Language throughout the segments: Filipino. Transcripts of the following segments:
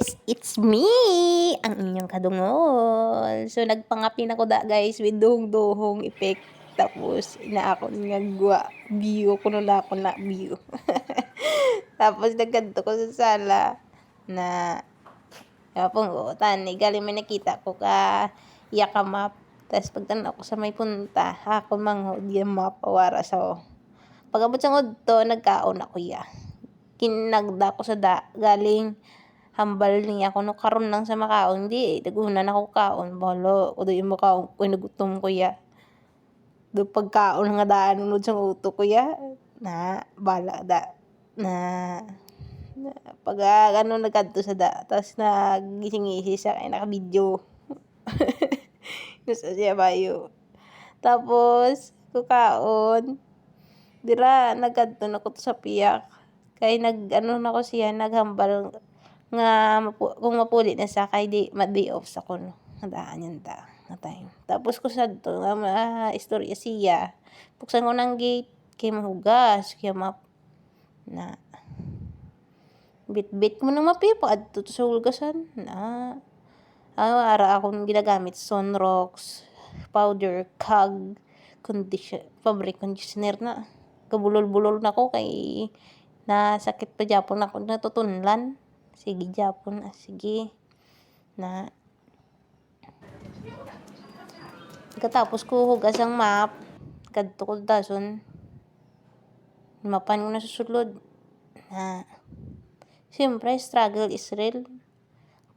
guys! It's me! Ang inyong kadungol. So, nagpangapin ako guys with duhong-duhong effect. Tapos, inaakon nga gwa. View ko nula ako na view. Tapos, nagkanto ko sa sala na panggutan. Galing may nakita ko ka iya ka map. Tapos, pagtanaw ko sa may punta, ako manghod yung map awara sa pag-abot sa ngudto, nagkaon ako ya. Kinagda ko sa galing hambal niya kuno karon lang sa makaon di dagunan ako kaon balo o yung makaon ko nagutom ko ya do pagkaon nga daan unod sa uto ko ya na bala da na pag ano nagkadto sa tas nagising-isi sa kay naka video gusto siya bayo tapos kukaon dira nagkadto na ko sa piyak kay nag-ano na ko siya naghambal nga kung mapuli na sa kay di ma-day off sa kuno daan yan ta na time tapos ko sadto nga istorya siya buksan ko ng gate kay mahugas kaya na bit mo na mapipo adto sa hulgasan na ara akong ginagamit Sunrox powder cag fabric conditioner na kabulol-bulol na ko kay nasakit pa japon ako natutunlan sige japon sige na katapos ko hugas ang map kadto ko dason mapan ko na susulod na siyempre struggle is real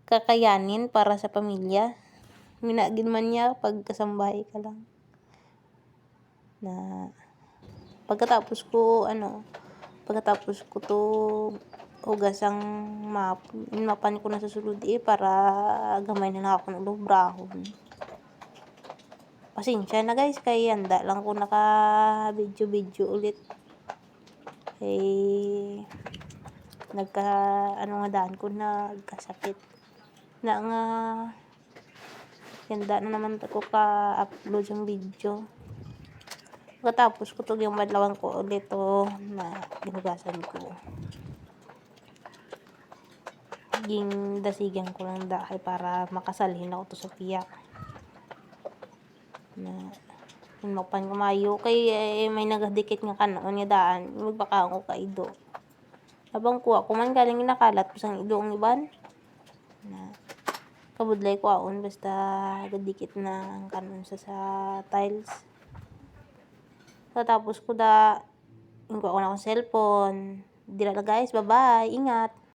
kakayanin para sa pamilya minagin man niya pagkasambahay ka lang na pagkatapos ko to hugas ang mapan ko na susulod para gamay na lang ako ng lubrahon pasensya na guys kay handa lang ko naka video ulit nga daan ko nagkasakit na nga handa na naman ko ka-upload yung video pagkatapos ko to yung madlawan ko ulit na ginugasan ko ging dasigan ko lang dahil para makasalhin ako to sa piyak na mapan kumayo kay may nagadikit nga kanoon nga daan magbaka ko kaido habang kuha ko man galing nakalat pusang ido ang iban na kabudlay ko aon basta gadikit na ang kanon sa tiles so tapos ko ingko ako na akong cellphone dira na guys bye bye ingat